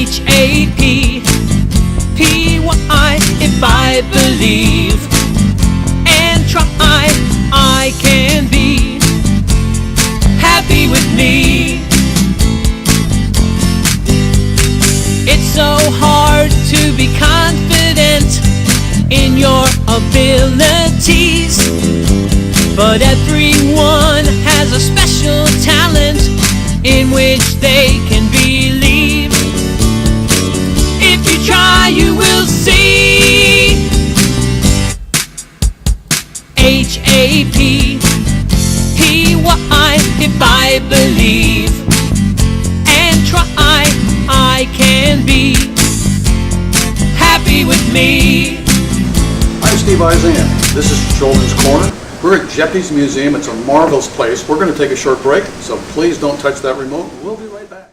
H-A-P-P-Y. If I believe and try, I can be happy with me. It's so hard to be confident in your abilities, but everyone has a special talent in which they can believe. If you try, you will see. H-A-P-P-Y. If I believe and try, I can be happy with me. I'm Steve Isaiah. This is Children's Corner. We're at Geppi's Museum. It's a marvelous place. We're going to take a short break, so please don't touch that remote. We'll be right back.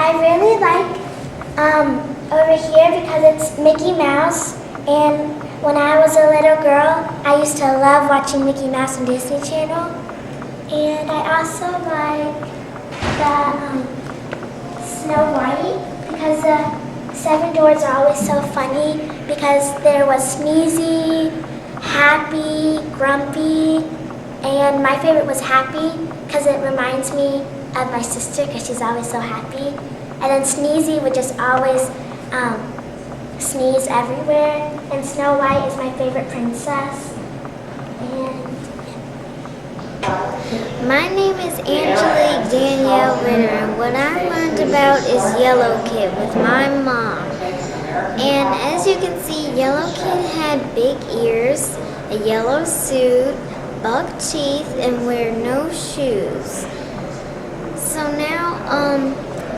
I really like over here because it's Mickey Mouse, and when I was a little girl, I used to love watching Mickey Mouse on Disney Channel. And I also like the Snow White because the Seven Dwarfs are always so funny because there was Sneezy, Happy, Grumpy, and my favorite was Happy because it reminds me of my sister because she's always so happy. And then Sneezy would just always sneeze everywhere. And Snow White is my favorite princess. And my name is Angelique Danielle Ritter, and what I learned about is Yellow Kid with my mom. And as you can see, Yellow Kid had big ears, a yellow suit, buck teeth, and wear no shoes. So now,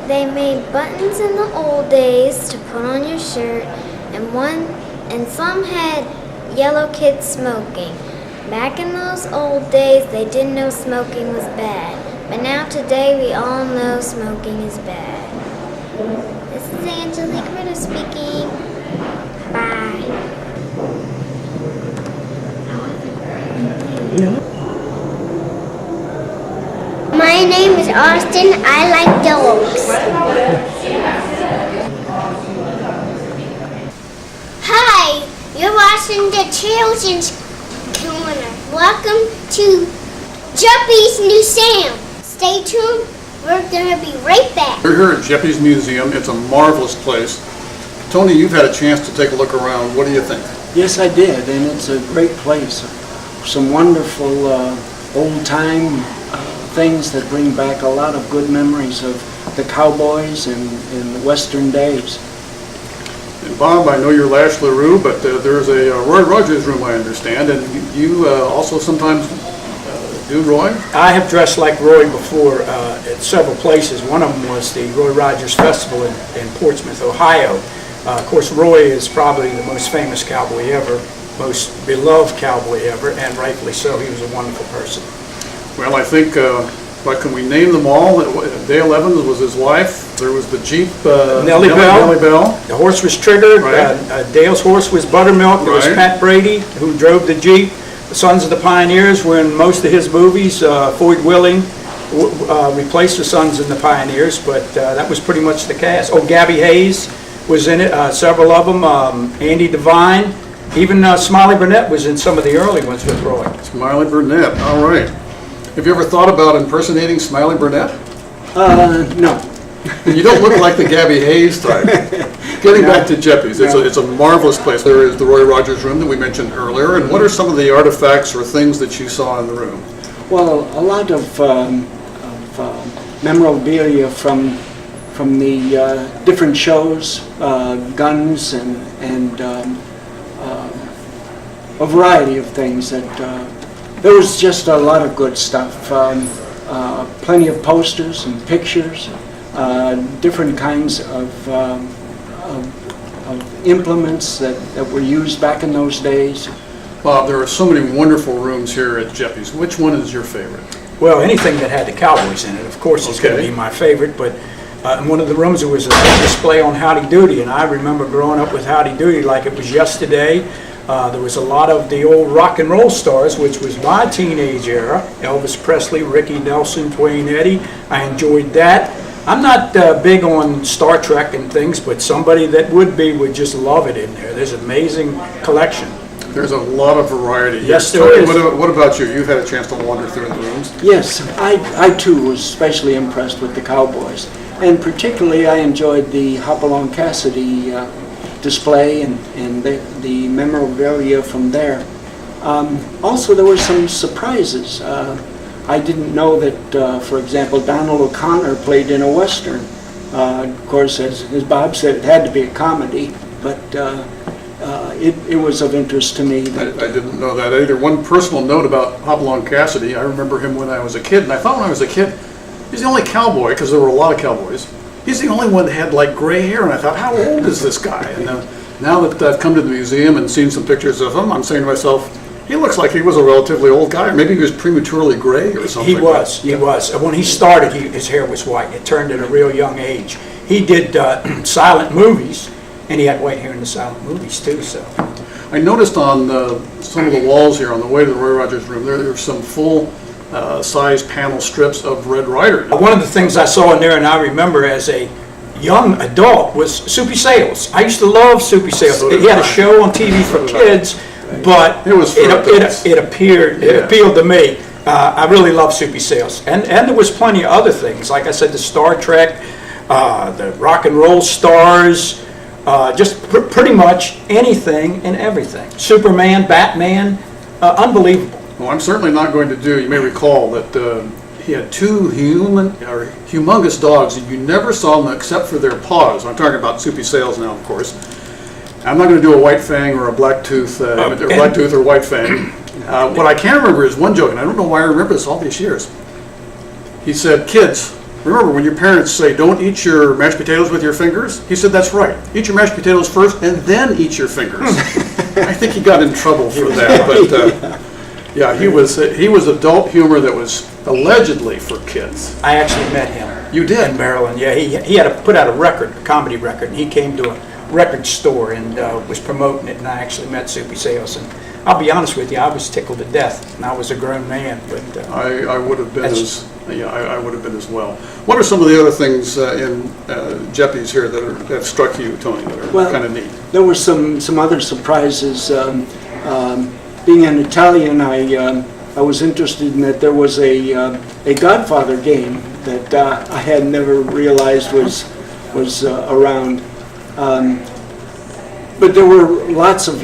they made buttons in the old days to put on your shirt, and some had Yellow Kid smoking. Back in those old days, they didn't know smoking was bad, but now today we all know smoking is bad. This is Angelique Ritter speaking. Bye. my name is Austin. I like dogs. Hi, you're watching the Children's Corner. Welcome to Geppi's Museum. Stay tuned. We're going to be right back. We're here at Geppi's Museum. It's a marvelous place. Tony, you've had a chance to take a look around. What do you think? Yes, I did, and it's a great place. Some wonderful old-time things that bring back a lot of good memories of the cowboys in the Western days. And Bob, I know you're Lash LaRue, but there's a Roy Rogers room, I understand, and you also sometimes do Roy? I have dressed like Roy before at several places. One of them was the Roy Rogers Festival in Portsmouth, Ohio. Of course, Roy is probably the most famous cowboy ever, most beloved cowboy ever, and rightfully so. He was a wonderful person. Well, I think, can we name them all? Dale Evans was his wife. There was the Jeep. Nellie Bell. Nellie Bell. The horse was Trigger. Right. Dale's horse was Buttermilk. There was Right. Pat Brady, who drove the Jeep. The Sons of the Pioneers were in most of his movies. Floyd Willing replaced the Sons and the Pioneers, but that was pretty much the cast. Oh, Gabby Hayes was in it, several of them. Andy Devine. Even Smiley Burnett was in some of the early ones with Roy. Smiley Burnett, all right. Have you ever thought about impersonating Smiley Burnett? No. You don't look like the Gabby Hayes type. Getting back to Geppi's, it's a marvelous place. There is the Roy Rogers room that we mentioned earlier, and what are some of the artifacts or things that you saw in the room? Well, a lot of memorabilia from the different shows, guns and a variety of things. There was just a lot of good stuff. Plenty of posters and pictures, different kinds of implements that were used back in those days. Bob, there are so many wonderful rooms here at Geppi's. Which one is your favorite? Well, anything that had the Cowboys in it, of course, is going to Okay. be my favorite. But in one of the rooms, there was a display on Howdy Doody, and I remember growing up with Howdy Doody like it was yesterday. There was a lot of the old rock and roll stars, which was my teenage era. Elvis Presley, Ricky Nelson, Dwayne Eddy. I enjoyed that. I'm not big on Star Trek and things, but somebody that would just love it in there. There's an amazing collection. There's a lot of variety here. Yes, there Tony, is. What about you? You've had a chance to wander through the rooms. Yes, I too was especially impressed with the Cowboys, and particularly I enjoyed the Hopalong Cassidy display and the memorabilia from there. Also, there were some surprises. I didn't know that, for example, Donald O'Connor played in a Western. Of course, as Bob said, it had to be a comedy, but it was of interest to me. I didn't know that either. One personal note about Hopalong Cassidy, I remember him when I was a kid, and I thought when I was a kid, he's the only cowboy, because there were a lot of cowboys. He's the only one that had like gray hair, and I thought, how old is this guy? And now that I've come to the museum and seen some pictures of him, I'm saying to myself, he looks like he was a relatively old guy, or maybe he was prematurely gray or something. He was. When he started, his hair was white. It turned at a real young age. He did silent movies, and he had white hair in the silent movies too. So I noticed on some of the walls here on the way to the Roy Rogers room, there were some full size panel strips of Red Ryder. one of the things I saw in there, and I remember as a young adult, was Soupy Sales. I used to love Soupy Sales. So did He had a I. show on TV for kids, but It was for adults. it appealed to me. I really love Soupy Sales, and there was plenty of other things. Like I said, the Star Trek, the rock and roll stars, just pretty much anything and everything. Superman, Batman, unbelievable. Well, I'm certainly not going to do, you may recall that he had two humongous dogs, and you never saw them except for their paws. I'm talking about Soupy Sales now, of course. I'm not going to do a white fang or a black tooth, or white fang. What I can remember is one joke, and I don't know why I remember this all these years. He said, kids, remember when your parents say, don't eat your mashed potatoes with your fingers? He said, that's right. Eat your mashed potatoes first, and then eat your fingers. I think he got in trouble for that, but yeah, he was adult humor that was allegedly for kids. I actually met him. You did? In Maryland, yeah. He had put out a comedy record, and he came to a record store and was promoting it, and I actually met Soupy Sales. And I'll be honest with you, I was tickled to death, and I was a grown man. But I would have been I would have been as well. What are some of the other things in Geppi's here that struck you, Tony, that are kind of neat? There were some other surprises. Being an Italian, I was interested in that there was a Godfather game that I had never realized was around. But there were lots of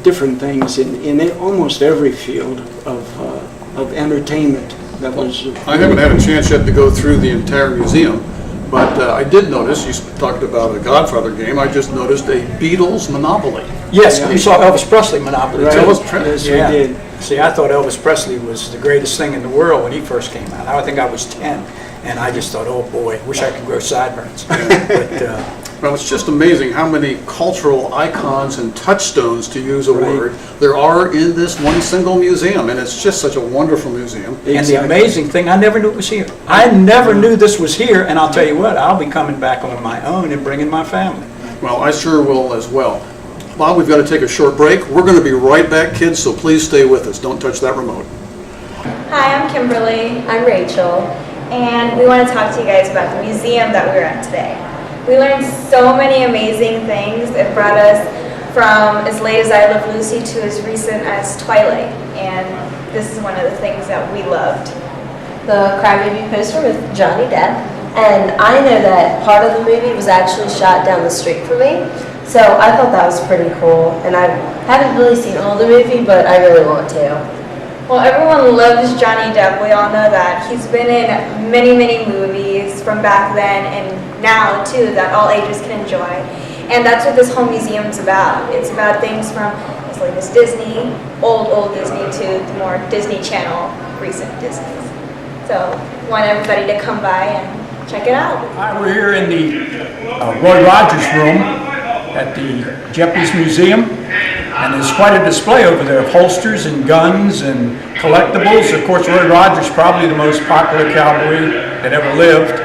different things in almost every field of entertainment that was. I haven't had a chance yet to go through the entire museum, But I did notice, you talked about a Godfather game, I just noticed a Beatles Monopoly. Yes, you saw Elvis Presley Monopoly too. Elvis Presley. Yes, we did. See, I thought Elvis Presley was the greatest thing in the world when he first came out. I think I was 10, and I just thought, oh boy, wish I could grow sideburns. But Well, it's just amazing how many cultural icons and touchstones, to use a word, there are in this one single museum, and it's just such a wonderful museum. and the amazing thing, I never knew it was here. I never knew this was here, and I'll tell you what, I'll be coming back on my own and bringing my family. Well, I sure will as well. Bob, we've got to take a short break. We're going to be right back, kids, so please stay with us. Don't touch that remote. Hi, I'm Kimberly. I'm Rachel. And we want to talk to you guys about the museum that we were at today. We learned so many amazing things. It brought us from as late as I Love Lucy to as recent as Twilight. And this is one of the things that we loved. The Crybaby poster with Johnny Depp. And I know that part of the movie was actually shot down the street from me. So I thought that was pretty cool. And I haven't really seen all the movie, but I really want to. Well, everyone loves Johnny Depp. We all know that. He's been in many, many movies from back then and now, too, that all ages can enjoy. And that's what this whole museum's about. It's about things from as late as Disney, old Disney, to the more Disney Channel, recent Disneys. So, want everybody to come by and check it out. Hi, we're here in the Roy Rogers room at the Geppi's Museum, and there's quite a display over there of holsters and guns and collectibles. Of course, Roy Rogers, probably the most popular cowboy that ever lived.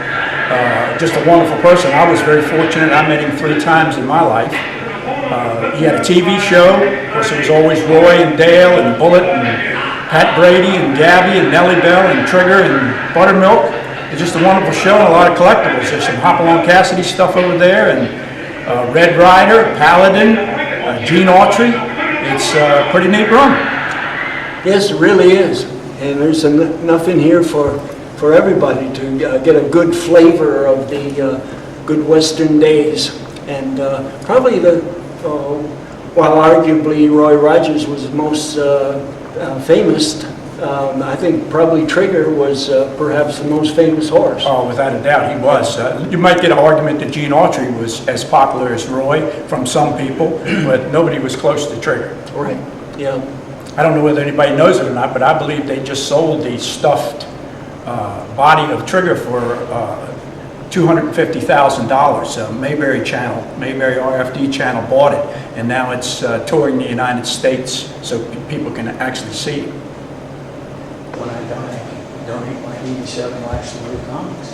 Just a wonderful person. I was very fortunate. I met him 3 times in my life. He had a TV show. Of course, it was always Roy and Dale and Bullet and Pat Brady and Gabby and Nellie Bell and Trigger and Buttermilk. It's just a wonderful show and a lot of collectibles. There's some Hopalong Cassidy stuff over there, and Red Rider, Paladin, Gene Autry. It's a pretty neat room. Yes, it really is. And there's enough in here for everybody to get a good flavor of the good Western days. And probably while arguably Roy Rogers was most famous, I think probably Trigger was perhaps the most famous horse. Oh, without a doubt, he was. You might get an argument that Gene Autry was as popular as Roy from some people, but nobody was close to Trigger. Right, yeah. I don't know whether anybody knows it or not, but I believe they just sold the stuffed body of Trigger for $250,000. Mayberry RFD channel bought it, and now it's touring the United States so people can actually see it. When I die, donate my 87 Lives to Real Comics.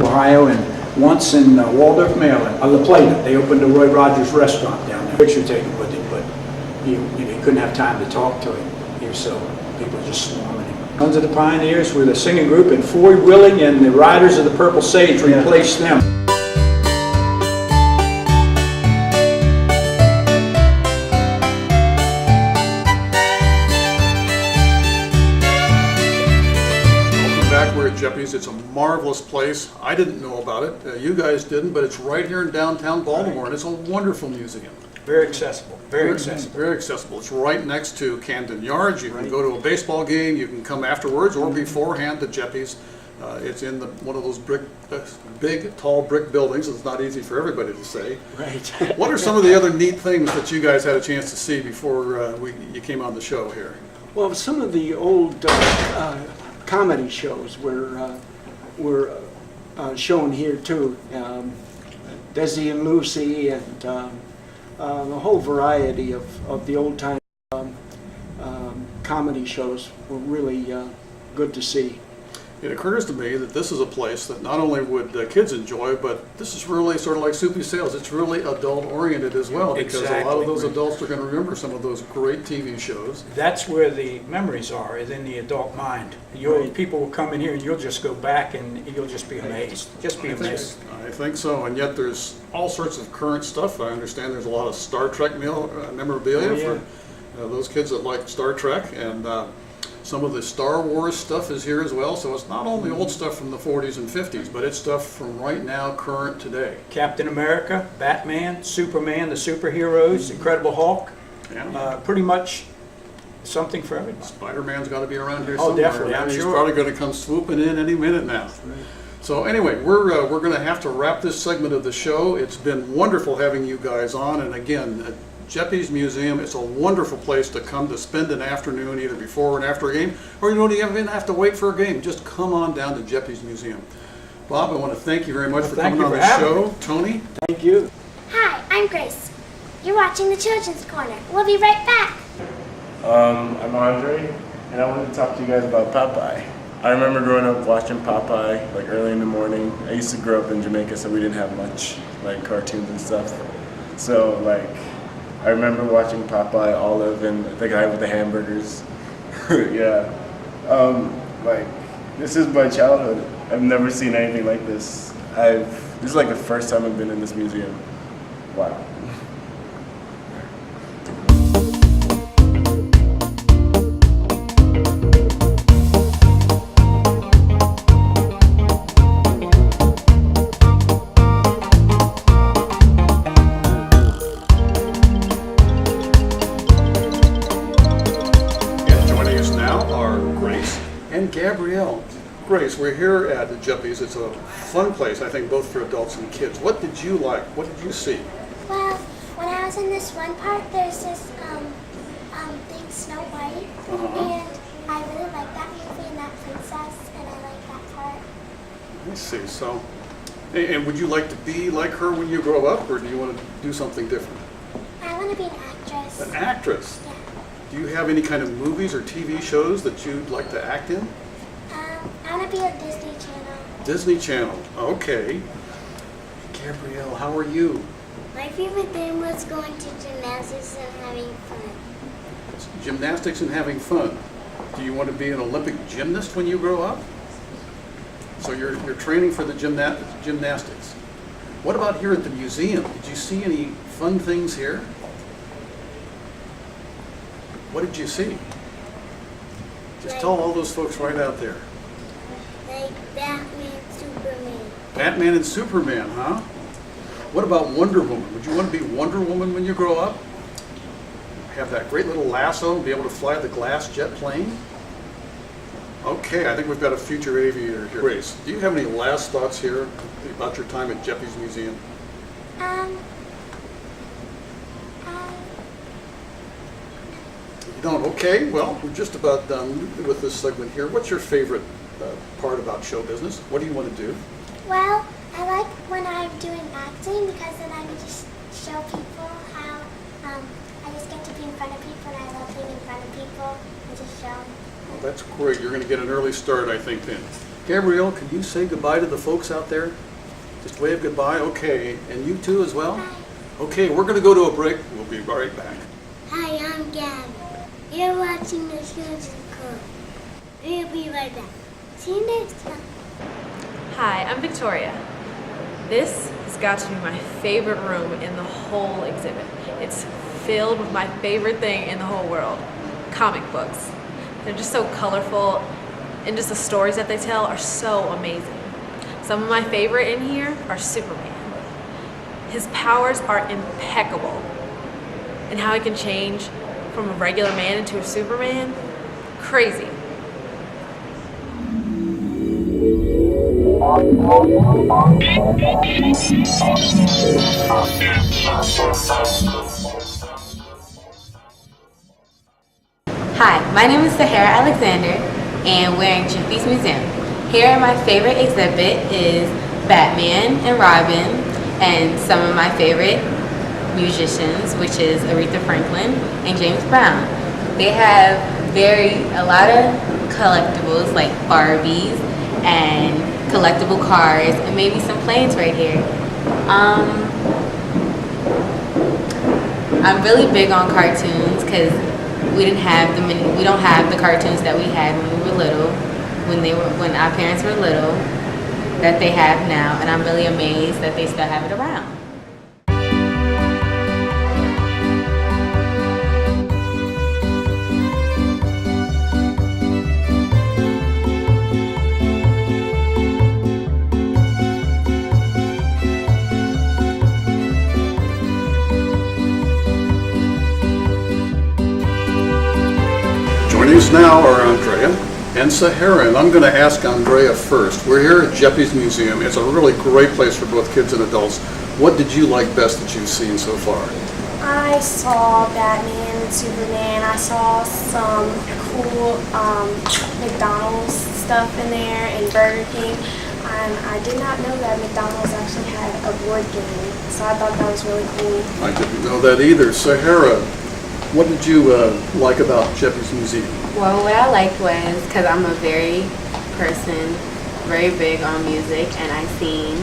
Ohio, and once in Waldorf, Maryland, La Plata, they opened a Roy Rogers restaurant down there. Picture taken with him, but you couldn't have time to talk to him. He was so, people were just swarming him. Sons of the Pioneers were the singing group, and Floyd Willing and the Riders of the Purple Sage replaced them. Geppi's. It's a marvelous place. I didn't know about it. You guys didn't, but it's right here in downtown Baltimore, and it's a wonderful museum. Very accessible. Very accessible. Very accessible. It's right next to Camden Yards. You can go to a baseball game. You can come afterwards or beforehand to Geppi's. It's in one of those big, tall brick buildings. It's not easy for everybody to say. Right. What are some of the other neat things that you guys had a chance to see before you came on the show here? Well, some of the old comedy shows were shown here too. Desi and Lucy, and a whole variety of the old time comedy shows were really good to see. It occurs to me that this is a place that not only would kids enjoy, but this is really sort of like Soupy Sales. It's really adult-oriented as well, because a lot of those adults are going to remember some of those great TV shows. That's where the memories are, is in the adult mind. People will come in here and you'll just go back and you'll just be amazed. Just be amazed. I think so, and yet there's all sorts of current stuff. I understand there's a lot of Star Trek memorabilia for those kids that like Star Trek, and some of the Star Wars stuff is here as well, so it's not only old stuff from the 40s and 50s, but it's stuff from right now, current today. Captain America, Batman, Superman, the superheroes, Incredible Hulk, pretty much something for everybody. Spider-Man's got to be around here Oh, somewhere. definitely, I'm He's sure. probably going to come swooping in any minute now. So anyway, we're going to have to wrap this segment of the show. It's been wonderful having you guys on, and again, Geppi's Museum, it's a wonderful place to come to spend an afternoon either before and after a game, or you don't even have to wait for a game. Just come on down to Geppi's Museum. Bob, I want to thank you very much for thank coming you on for the having show. me. Tony? Thank you. Hi, I'm Grace. You're watching the Children's Corner. We'll be right back. I'm Andre, and I wanted to talk to you guys about Popeye. I remember growing up watching Popeye like early in the morning. I used to grow up in Jamaica, so we didn't have much like cartoons and stuff. So like, I remember watching Popeye, Olive, and the guy with the hamburgers. Yeah, like this is my childhood. I've never seen anything like this. This is like the first time I've been in this museum. Wow. And joining us now are Grace and Gabrielle. Grace, we're here at the Geppi's. It's a fun place, I think, both for adults and kids. What did you like? What did you see? Well, when I was in this one part, there's this big Snow White, and I really like that movie and that princess, and I like that part. I see. So, and would you like to be like her when you grow up, or do you want to do something different? I want to be an actress. An actress? Yeah. Do you have any kind of movies or TV shows that you'd like to act in? I want to be a Disney Channel. Disney Channel. Okay. Gabrielle, how are you? My favorite thing was going to gymnastics and having fun. Gymnastics and having fun. Do you want to be an Olympic gymnast when you grow up? So you're training for the gymnastics. What about here at the museum? Did you see any fun things here? What did you see? Just tell all those folks right out there. Like Batman, Superman. Batman and Superman, huh? What about Wonder Woman? Would you want to be Wonder Woman when you grow up? Have that great little lasso and be able to fly the glass jet plane? Okay, I think we've got a future aviator here. Grace, do you have any last thoughts here about your time at Geppi's Museum? You don't? Okay, well, we're just about done with this segment here. What's your favorite part about show business? What do you want to do? Well, I like when I'm doing acting because then I can just show people how I just get to be in front of people, and I love being in front of people and just show them. Well, that's great. You're going to get an early start, I think, then. Gabrielle, can you say goodbye to the folks out there? Just wave goodbye? Okay. And you too as well? Bye. Okay, we're going to go to a break. We'll be right back. Hi, I'm Gabby. You're watching the Children's Corner. We'll be right back. See you next time. Hi, I'm Victoria. This has got to be my favorite room in the whole exhibit. It's filled with my favorite thing in the whole world, comic books. They're just so colorful, and just the stories that they tell are so amazing. Some of my favorite in here are Superman. His powers are impeccable, and how he can change from a regular man into a Superman, crazy. Hi, my name is Sahara Alexander, and we're in Geppi's Museum. Here, my favorite exhibit is Batman and Robin, and some of my favorite musicians, which is Aretha Franklin and James Brown. They have a lot of collectibles like Barbies and collectible cars, and maybe some planes right here. I'm really big on cartoons because we don't have the cartoons that we had when we were little, when our parents were little, that they have now, and I'm really amazed that they still have it around. now are Andrea and Sahara, and I'm going to ask Andrea first. We're here at Geppi's Museum. It's a really great place for both kids and adults. What did you like best that you've seen so far? I saw Batman and Superman. I saw some cool McDonald's stuff in there and Burger King. And I did not know that McDonald's actually had a board game, so I thought that was really cool. I didn't know that either. Sahara, what did you like about Geppi's Museum? Well, what I liked was, because I'm a very big on music, and I seen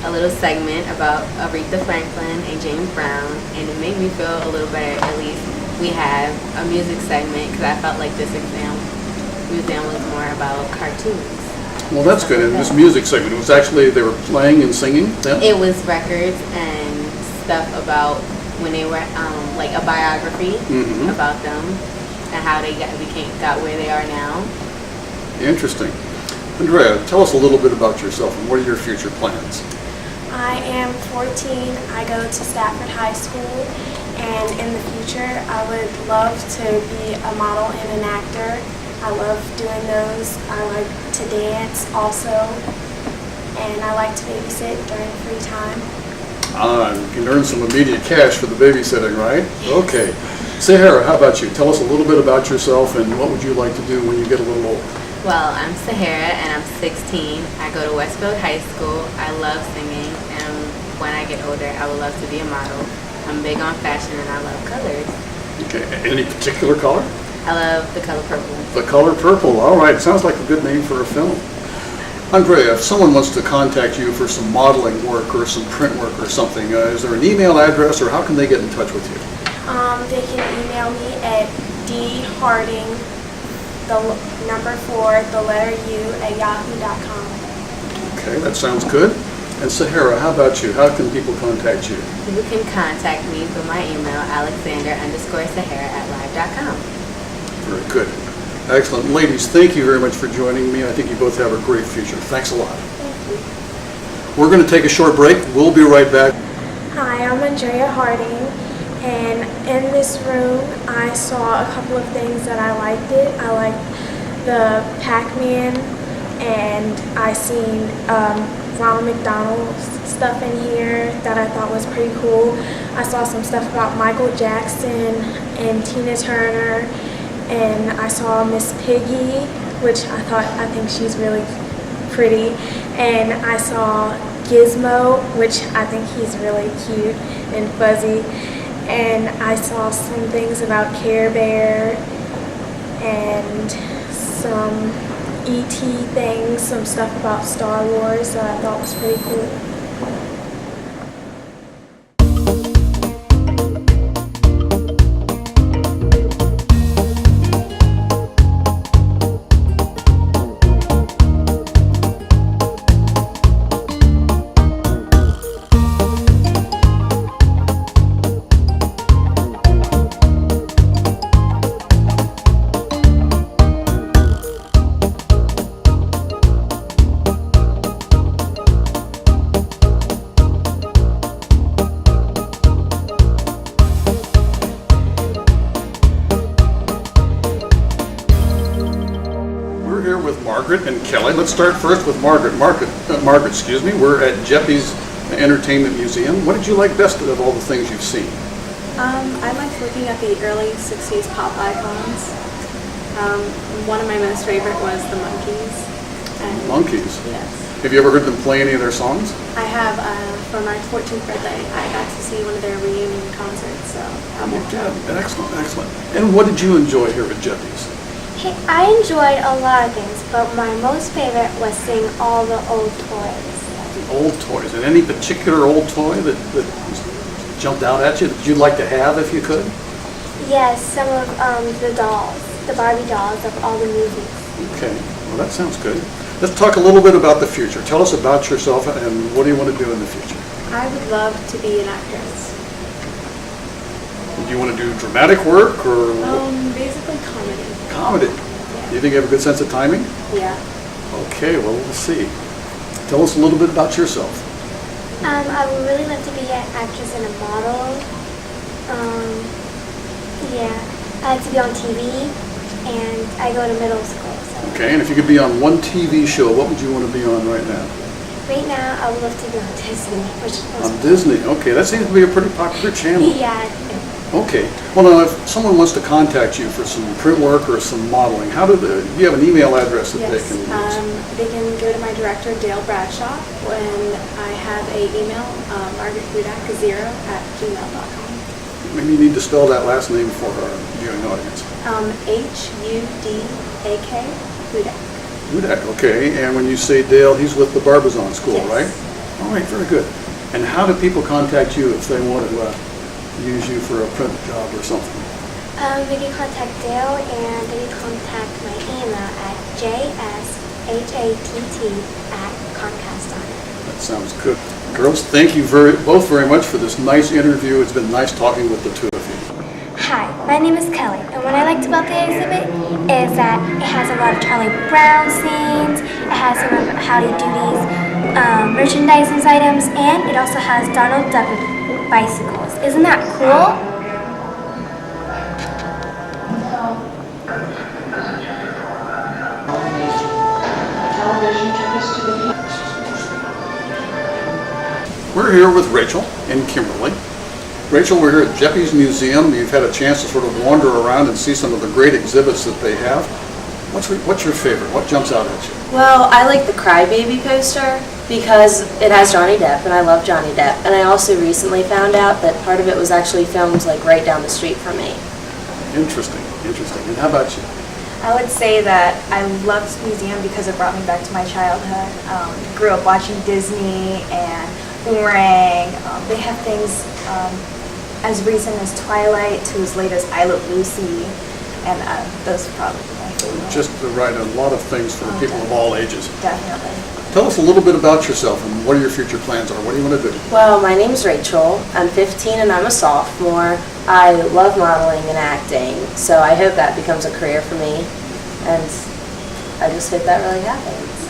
a little segment about Aretha Franklin and James Brown, and it made me feel a little better. At least we have a music segment, because I felt like this museum was more about cartoons. Well, that's good. And this music segment, it was actually, they were playing and singing then? It was records and stuff about when they were, like a biography about them and how they got where they are now. Interesting. Andrea, tell us a little bit about yourself and what are your future plans? I am 14. I go to Stafford High School, and in the future I would love to be a model and an actor. I love doing those. I like to dance also, and I like to babysit during free time. You can earn some immediate cash for the babysitting, right? Okay. Sahara, how about you? Tell us a little bit about yourself and what would you like to do when you get a little older? Well, I'm Sahara and I'm 16. I go to Westfield High School. I love singing, and when I get older, I would love to be a model. I'm big on fashion and I love colors. Okay. Any particular color? I love the color purple. The color purple. All right. Sounds like a good name for a film. Andrea, if someone wants to contact you for some modeling work or some print work or something, is there an email address or how can they get in touch with you? They can email me at dharding, the number 4, the letter U, @yahoo.com. Okay, that sounds good. And Sahara, how about you? How can people contact you? You can contact me through my email, alexander_sahara@live.com. Very good. Excellent. Ladies, thank you very much for joining me. I think you both have a great future. Thanks a lot. Thank you. We're going to take a short break. We'll be right back. Hi, I'm Andrea Harding, and in this room I saw a couple of things that I liked it. I liked the Pac-Man, and I seen Ronald McDonald's stuff in here that I thought was pretty cool. I saw some stuff about Michael Jackson and Tina Turner, and I saw Miss Piggy, which I think she's really pretty, and I saw Gizmo, which I think he's really cute and fuzzy, and I saw some things about Care Bear and some E.T. things, some stuff about Star Wars that I thought was pretty cool. Margaret and Kelly. Let's start first with Margaret. Margaret, excuse me. We're at Geppi's Entertainment Museum. What did you like best of all the things you've seen? I liked looking at the early 60s pop icons. One of my most favorite was the Monkees. Monkees? Yes. Have you ever heard them play any of their songs? I have. For my 14th birthday, I got to see one of their reunion concerts, so I walked out. Excellent, excellent. And what did you enjoy here at Geppi's? I enjoyed a lot of things, but my most favorite was seeing all the old toys. The old toys. And any particular old toy that jumped out at you that you'd like to have if you could? Yes, some of the dolls, the Barbie dolls of all the movies. Okay, well that sounds good. Let's talk a little bit about the future. Tell us about yourself and what do you want to do in the future? I would love to be an actress. Do you want to do dramatic work or? Basically comedy. Comedy. Yeah. Do you think you have a good sense of timing? Yeah. Okay, well, we'll see. Tell us a little bit about yourself. I would really love to be an actress and a model. Yeah, I like to be on TV. and I go to middle school. So. Okay, and if you could be on one TV show, what would you want to be on right now? Right now, I would love to be on Disney. On Disney, okay, that seems to be a pretty popular channel. Yeah. Okay, well now if someone wants to contact you for some print work or some modeling, do you have an email address that they can use? They can go to my director, Dale Bradshaw, and I have a email, margarethudak0@gmail.com. Maybe you need to spell that last name for our viewing audience. Hudak, Hudak. Hudak, okay, and when you say Dale, he's with the Barbizon School, Yes. right? All right, very good. And how do people contact you if they want to use you for a print job or something? They can contact Dale, and they can contact my email at jshatt@comcast.net. That sounds good. Girls, thank you both very much for this nice interview. It's been nice talking with the two of you. Hi, my name is Kelly, and what I liked about the exhibit is that it has a lot of Charlie Brown scenes, it has some of Howdy Doody's merchandising items, and it also has Donald Duck bicycles. Isn't that cool? We're here with Rachel and Kimberly. Rachel, we're here at Geppi's Museum. You've had a chance to sort of wander around and see some of the great exhibits that they have. What's your favorite? What jumps out at you? Well, I like the Crybaby poster because it has Johnny Depp, and I love Johnny Depp. And I also recently found out that part of it was actually filmed like right down the street from me. Interesting. And how about you? I would say that I love this museum because it brought me back to my childhood. Grew up watching Disney and Boomerang. They have things as recent as Twilight to as late as I Love Lucy, and those are probably my favorite. Just to write a lot of things for people of all ages. Definitely. Tell us a little bit about yourself and what your future plans are. What do you want to do? Well, my name's Rachel. I'm 15 and I'm a sophomore. I love modeling and acting, so I hope that becomes a career for me, and I just hope that really happens.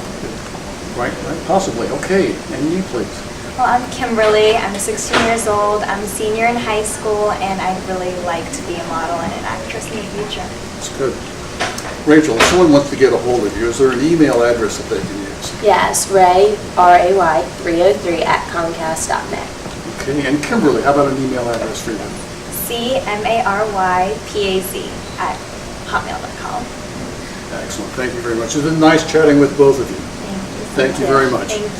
Right, possibly. Okay, and you please. Well, I'm Kimberly. I'm 16 years old. I'm a senior in high school, and I'd really like to be a model and an actress in the future. That's good. Rachel, if someone wants to get a hold of you, is there an email address that they can use? Yes, Ray, RAY303@comcast.net. Okay, and Kimberly, how about an email address for you? CMARYPAZ@hotmail.com. Excellent. Thank you very much. It's been nice chatting with both of you. Thank you very much. Thank you.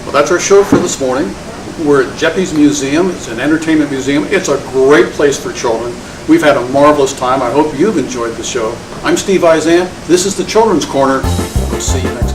Well, that's our show for this morning. We're at Geppi's Museum. It's an entertainment museum. It's a great place for children. We've had a marvelous time. I hope you've enjoyed the show. I'm Steve Izan. This is the Children's Corner. We'll see you next time.